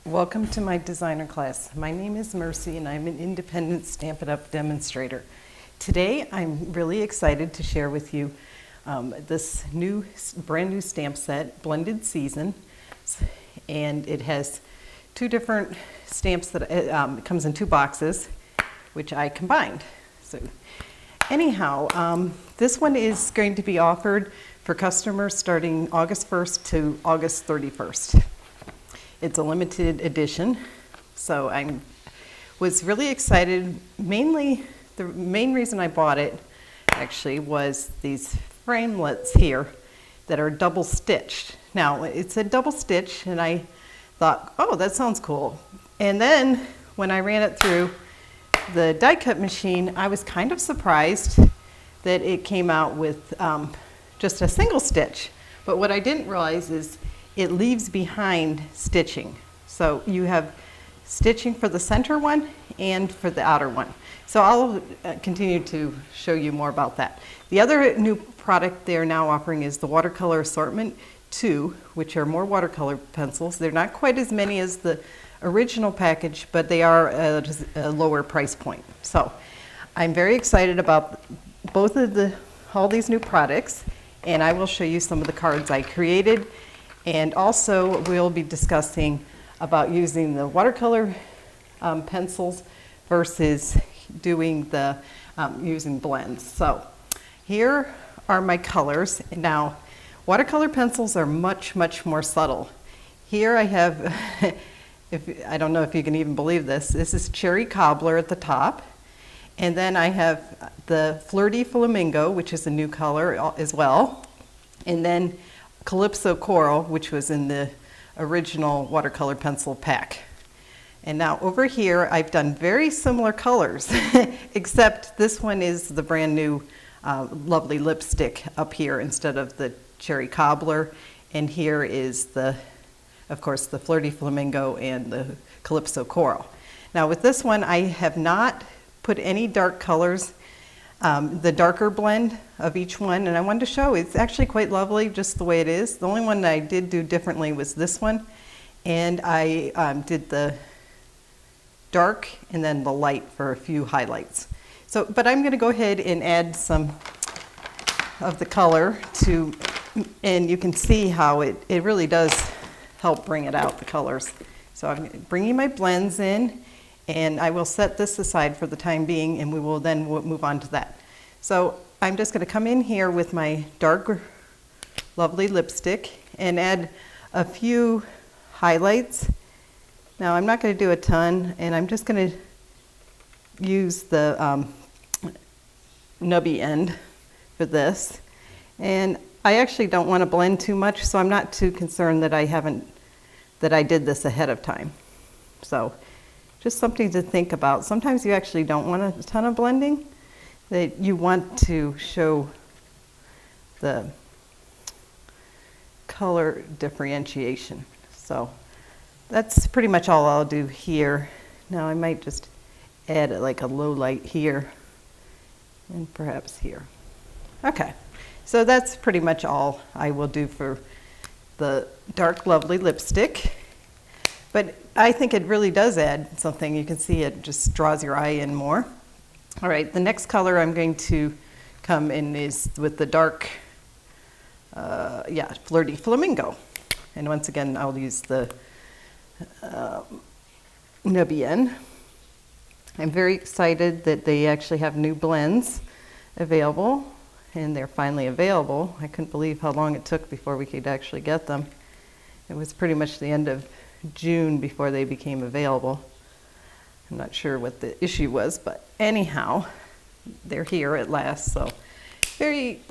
Welcome to my designer class. My name is Mercy and I'm an independent Stampin' Up! Demonstrator. Today I'm really excited to share with you this brand new stamp set, Blended Season, and it has two different stamps that it comes in two boxes, which I combined. So anyhow, this one is going to be offered for customers starting August 1st to August 31st. It's a limited edition, so I was really excited. Mainly, the main reason I bought it actually was these framelits here that are double stitched. Now, it's a double stitch, and I thought, oh, that sounds cool. And then when I ran it through the die cut machine, I was kind of surprised that it came out with just a single stitch. But what I didn't realize is it leaves behind stitching. So you have stitching for the center one and for the outer one. So I'll continue to show you more about that. The other new product they're now offering is the Watercolor Assortment 2, which are more watercolor pencils. They're not quite as many as the original package, but they are at a lower price point. So I'm very excited about both of all these new products, and I will show you some of the cards I created. And also, we'll be discussing about using the watercolor pencils versus doing using blends. So here are my colors. Now, watercolor pencils are much, much more subtle. Here I have, I don't know if you can even believe this, this is Cherry Cobbler at the top. And then I have the Flirty Flamingo, which is a new color as well. And then Calypso Coral, which was in the original watercolor pencil pack. And now over here, I've done very similar colors, except this one is the brand new lovely lipstick up here instead of the Cherry Cobbler. And here is of course, the Flirty Flamingo and the Calypso Coral. Now with this one, I have not put any dark colors, the darker blend of each one, and I wanted to show it's actually quite lovely just the way it is. The only one that I did do differently was this one, and I did the dark and then the light for a few highlights. So, but I'm going to go ahead and add some of the color and you can see how it really does help bring it out, the colors. So I'm bringing my blends in, and I will set this aside for the time being, and we will then move on to that. So I'm just going to come in here with my dark, lovely lipstick and add a few highlights. Now I'm not going to do a ton, and I'm just going to use the nubby end for this. And I actually don't want to blend too much, so I'm not too concerned that I did this ahead of time. So just something to think about. Sometimes you actually don't want a ton of blending, that you want to show the color differentiation. So that's pretty much all I'll do here. Now I might just add like a low light here and perhaps here. Okay, so that's pretty much all I will do for the dark lovely lipstick. But I think it really does add something. You can see it just draws your eye in more. All right, the next color I'm going to come in is with the dark, Flirty Flamingo. And once again, I'll use the Nubian. I'm very excited that they actually have new blends available, and they're finally available. I couldn't believe how long it took before we could actually get them. It was pretty much the end of June before they became available. I'm not sure what the issue was, but anyhow, they're here at last, so very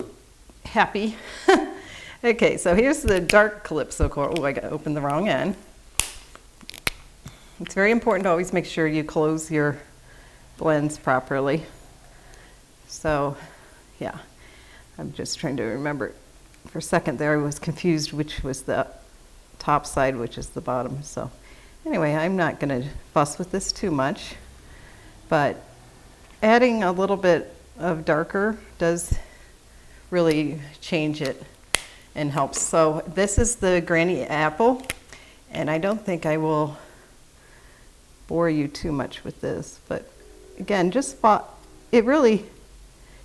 happy. Okay, so here's the dark Calypso Coral. Oh, I got to open the wrong end. It's very important to always make sure you close your blends properly. So, yeah, I'm just trying to remember. For a second there, I was confused which was the top side, which is the bottom. So anyway, I'm not going to fuss with this too much, but adding a little bit of darker does really change it and helps. So this is the Granny Apple, and I don't think I will bore you too much with this, but again, it really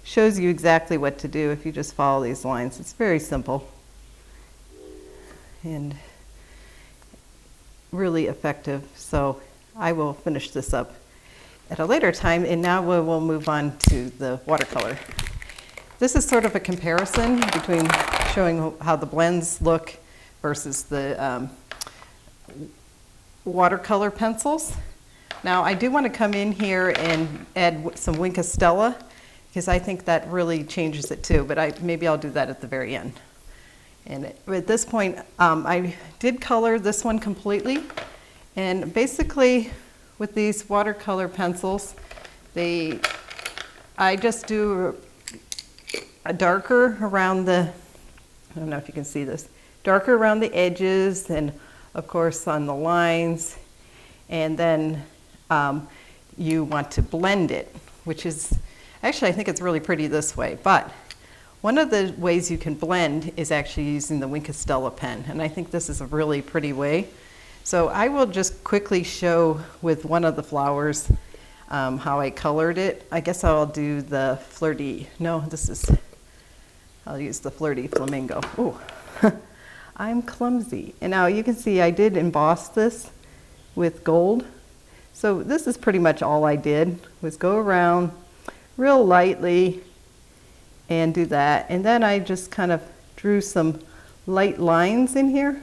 shows you exactly what to do if you just follow these lines. It's very simple and really effective. So I will finish this up at a later time, and now we will move on to the watercolor. This is sort of a comparison between showing how the blends look versus the watercolor pencils. Now I do want to come in here and add some Stella, because I think that really changes it too, but maybe I'll do that at the very end. And at this point, I did color this one completely, and basically with these watercolor pencils, I just do a darker around I don't know if you can see this, darker around the edges and of course on the lines, and then you want to blend it, which is, actually I think it's really pretty this way, but one of the ways you can blend is actually using the Stella pen, and I think this is a really pretty way. So I will just quickly show with one of the flowers how I colored it. I guess I'll do the flirty, I'll use the flirty flamingo. Ooh, I'm clumsy. And now you can see I did emboss this with gold. So this is pretty much all I did, was go around real lightly and do that. And then I just kind of drew some light lines in here.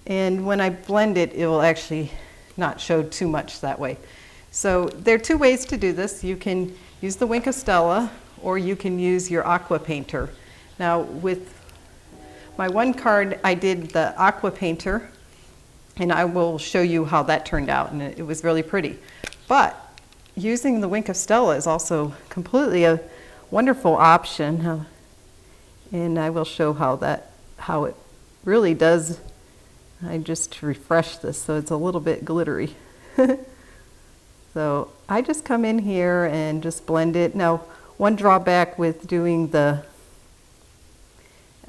And when I blend it, it will actually not show too much that way. So there are two ways to do this. You can use the Stella, or you can use your aqua painter. Now with my one card, I did the aqua painter, and I will show you how that turned out, and it was really pretty. But using the Stella is also completely a wonderful option, and I will show how it really does. I just refreshed this so it's a little bit glittery. So I just come in here and just blend it. Now, one drawback with doing the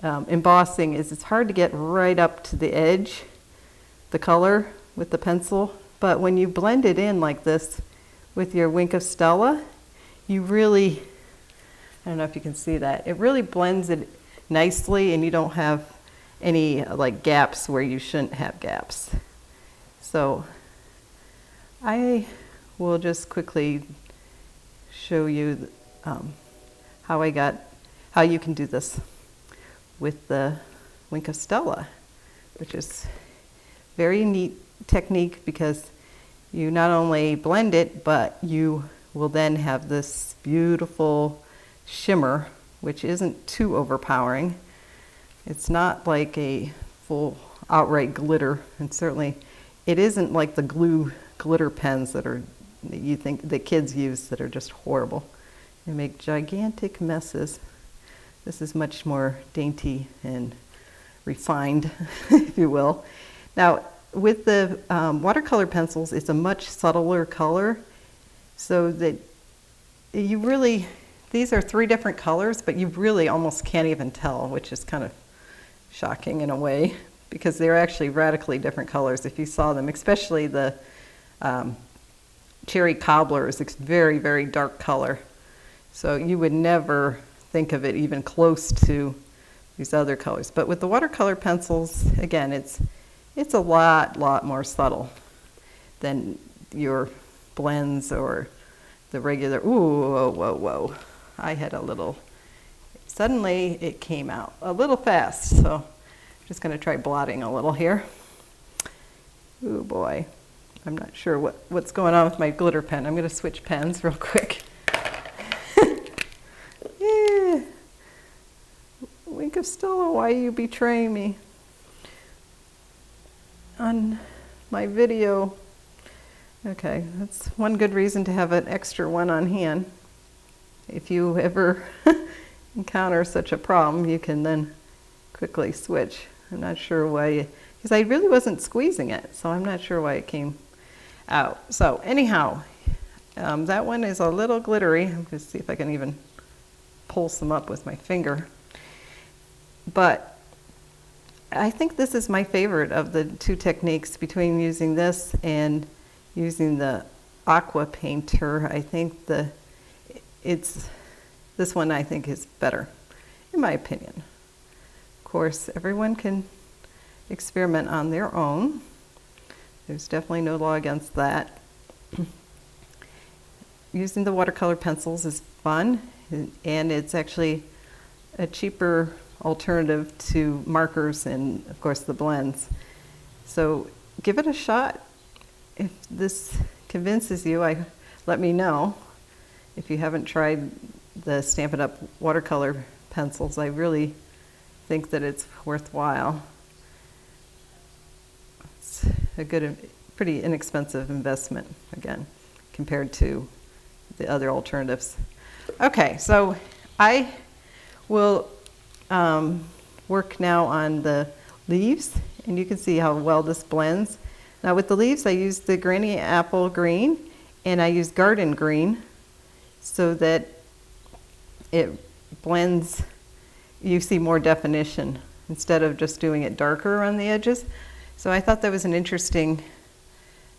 embossing is it's hard to get right up to the edge, the color with the pencil. But when you blend it in like this with your Stella, you really, I don't know if you can see that, it really blends it nicely, and you don't have any like gaps where you shouldn't have gaps. So I will just quickly show you how you can do this with the Stella, which is very neat technique, because you not only blend it, but you will then have this beautiful shimmer, which isn't too overpowering. It's not like a full outright glitter, and certainly it isn't like the glitter pens that you think the kids use that are just horrible. They make gigantic messes. This is much more dainty and refined, if you will. Now, with the watercolor pencils, it's a much subtler color, so that you really, these are 3 different colors, but you really almost can't even tell, which is kind of shocking in a way, because they're actually radically different colors if you saw them, especially the cherry cobbler is a very, very dark color. So you would never think of it even close to these other colors. But with the watercolor pencils, again, it's a lot more subtle than your blends or the regular, ooh, whoa. I had a little, suddenly it came out a little fast, so I'm just going to try blotting a little here. Ooh boy, I'm not sure what's going on with my glitter pen. I'm going to switch pens real quick. Yeah. Stella, why are you betraying me on my video? Okay, that's one good reason to have an extra one on hand. If you ever encounter such a problem, you can then quickly switch. I'm not sure why, because I really wasn't squeezing it, so I'm not sure why it came out. So anyhow, that one is a little glittery. I'm going to see if I can even pull some up with my finger. But I think this is my favorite of the 2 techniques, between using this and using the aqua painter. I think this one I think is better, in my opinion. Of course, everyone can experiment on their own. There's definitely no law against that. Using the watercolor pencils is fun, and it's actually a cheaper alternative to markers and, of course, the blends. So give it a shot. If this convinces you, let me know. If you haven't tried the Stampin' Up! Watercolor pencils, I really think that it's worthwhile. It's a good, pretty inexpensive investment, again, compared to the other alternatives. Okay, so I will work now on the leaves, and you can see how well this blends. Now with the leaves, I used the Granny Apple green, and I used garden green, so that it blends, you see more definition instead of just doing it darker around the edges. So I thought that was an interesting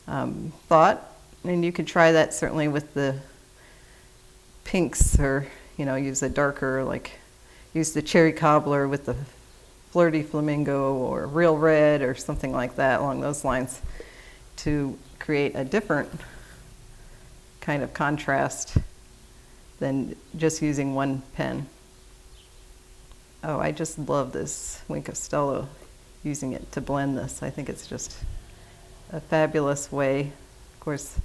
thought, and you could try that certainly with the pinks, or use a darker, like use the cherry cobbler with the flirty flamingo, or real red, or something like that along those lines, to create a different kind of contrast than just using one pen. Oh, I just love this Wink of Stella, using it to blend this. I think it's just a fabulous way. Of course,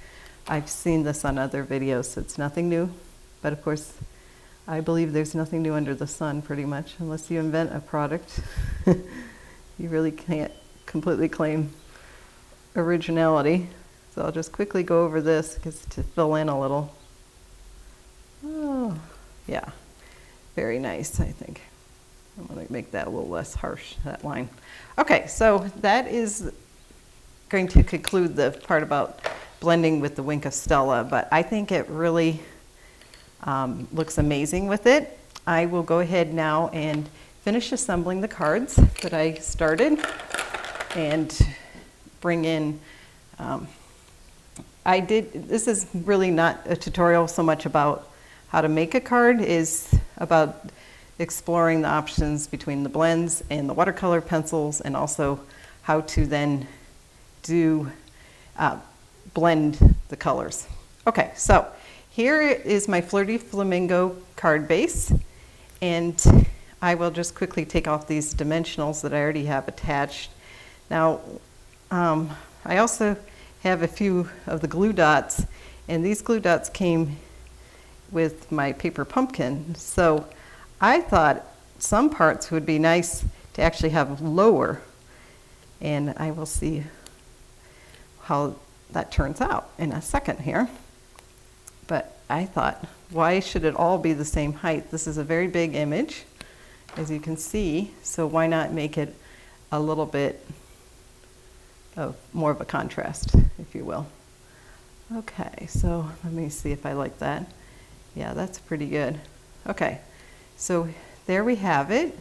I've seen this on other videos, so it's nothing new. But of course, I believe there's nothing new under the sun, pretty much, unless you invent a product. You really can't completely claim originality. So I'll just quickly go over this just to fill in a little. Oh, yeah, very nice, I think. I'm going to make that a little less harsh, that line. Okay, so that is going to conclude the part about blending with the Wink of Stella, but I think it really looks amazing with it. I will go ahead now and finish assembling the cards that I started and bring in. This is really not a tutorial so much about how to make a card, is about exploring the options between the blends and the watercolor pencils, and also how to then blend the colors. Okay, so here is my Flirty Flamingo card base, and I will just quickly take off these dimensionals that I already have attached. Now, I also have a few of the glue dots, and these glue dots came with my paper pumpkin, so I thought some parts would be nice to actually have lower, and I will see how that turns out in a second here. But I thought, why should it all be the same height? This is a very big image, as you can see, so why not make it a little bit of more of a contrast, if you will. Okay, so let me see if I like that. Yeah, that's pretty good. Okay, so there we have it,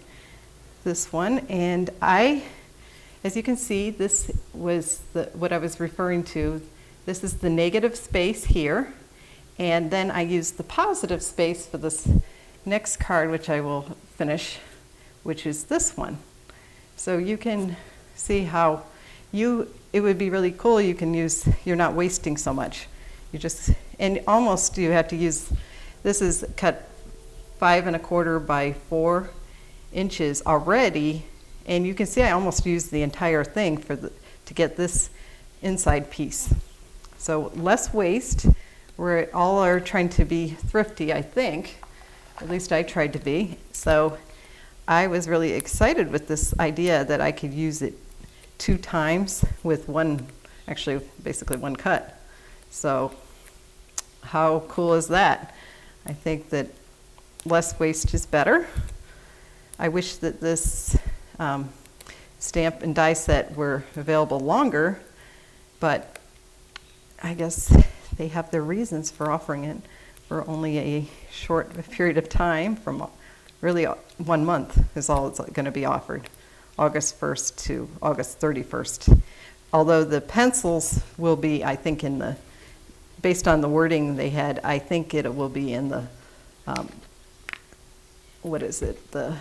this one, and as you can see, this was what I was referring to. This is the negative space here, and then I used the positive space for this next card, which I will finish, which is this one. So you can see how it would be really cool. You can use, you're not wasting so much. And almost you have to use, this is cut 5 1/4 by 4 inches already, and you can see I almost used the entire thing to get this inside piece. So less waste. We all are trying to be thrifty, I think. At least I tried to be. So I was really excited with this idea that I could use it 2 times with basically one cut. So how cool is that? I think that less waste is better. I wish that this stamp and die set were available longer, but I guess they have their reasons for offering it for only a short period of time, from really 1 month is all it's going to be offered, August 1st to August 31st although the pencils will be, I think, in the, based on the wording they had, I think it will be in the, what is it, the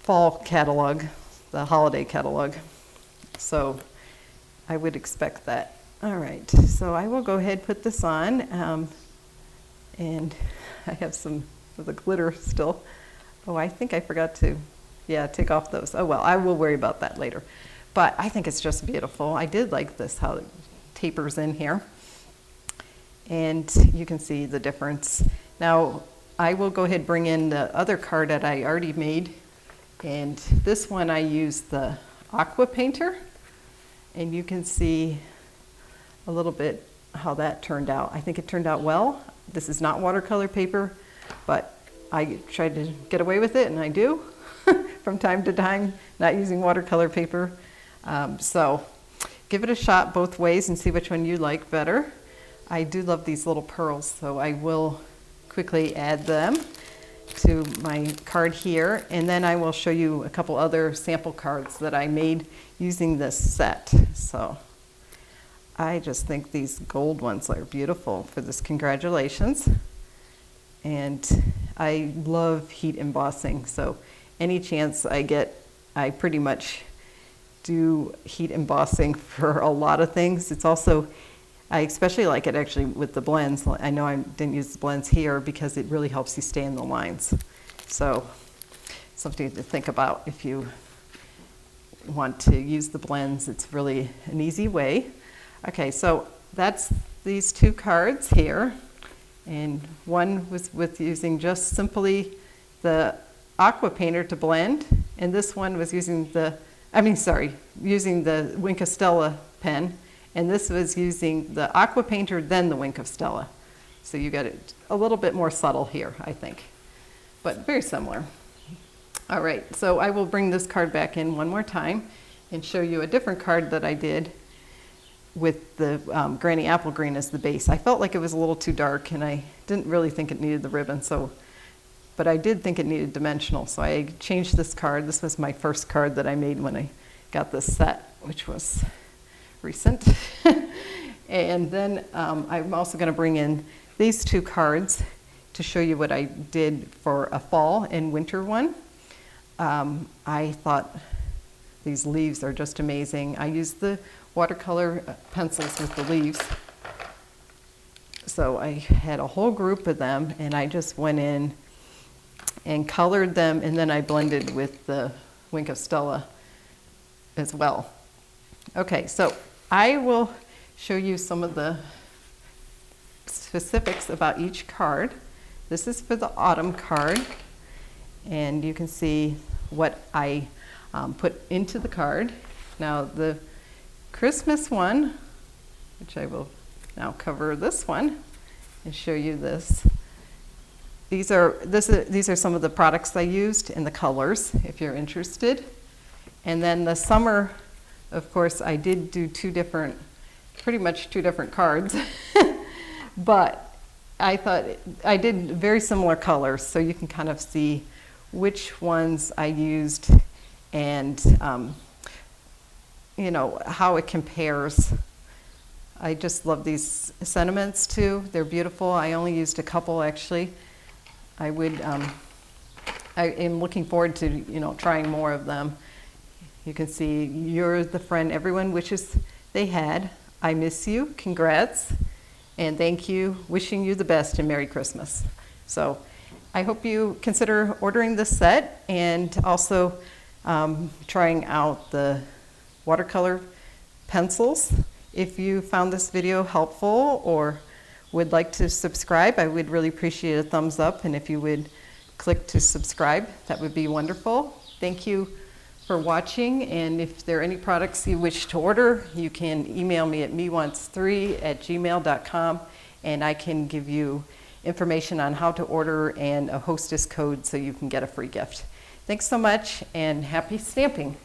fall catalog, the holiday catalog. So I would expect that. All right, so I will go ahead and put this on. And I have some of the glitter still. Oh, I think I forgot to, yeah, take off those. Oh well, I will worry about that later. But I think it's just beautiful. I did like this, how it tapers in here. And you can see the difference. Now, I will go ahead and bring in the other card that I already made. And this one I used the aqua painter. And you can see a little bit how that turned out. I think it turned out well. This is not watercolor paper, but I tried to get away with it, and I do from time to time, not using watercolor paper. So give it a shot both ways and see which one you like better. I do love these little pearls, so I will quickly add them to my card here, and then I will show you a couple other sample cards that I made using this set. So I just think these gold ones are beautiful for this congratulations. And I love heat embossing, so any chance I get, I pretty much do heat embossing for a lot of things. It's also, I especially like it actually with the blends. I know I didn't use the blends here because it really helps you stay in the lines. So something to think about if you want to use the blends. It's really an easy way. Okay, so that's these two cards here, and one was with using just simply the aqua painter to blend, and this one was using the, using the Wink of Stella pen, and this was using the aqua painter then the Wink of Stella. So you got it a little bit more subtle here, I think, but very similar. All right, so I will bring this card back in one more time and show you a different card that I did with the Granny Apple Green as the base. I felt like it was a little too dark, and I didn't really think it needed the ribbon, but I did think it needed dimensional, so I changed this card. This was my first card that I made when I got this set, which was recent. And then I'm also going to bring in these two cards to show you what I did for a fall and winter one. I thought these leaves are just amazing. I used the watercolor pencils with the leaves. So I had a whole group of them, and I just went in and colored them, and then I blended with the Wink of Stella as well. Okay, so I will show you some of the specifics about each card. This is for the autumn card, and you can see what I put into the card. Now the Christmas one, which I will now cover this one and show you this. These are some of the products I used and the colors, if you're interested. And then the summer, of course, I did do pretty much two different cards, but I thought I did very similar colors, so you can kind of see which ones I used and you know, how it compares. I just love these sentiments too. They're beautiful. I only used a couple actually. I am looking forward to, you know, trying more of them. You can see, you're the friend everyone wishes they had. I miss you, congrats, and thank you, wishing you the best, and Merry Christmas. So I hope you consider ordering this set, and also trying out the watercolor pencils. If you found this video helpful or would like to subscribe, I would really appreciate a thumbs up, and if you would click to subscribe, that would be wonderful. Thank you for watching, and if there are any products you wish to order, you can email me at mewants3@gmail.com, and I can give you information on how to order and a hostess code so you can get a free gift. Thanks so much, and happy stamping.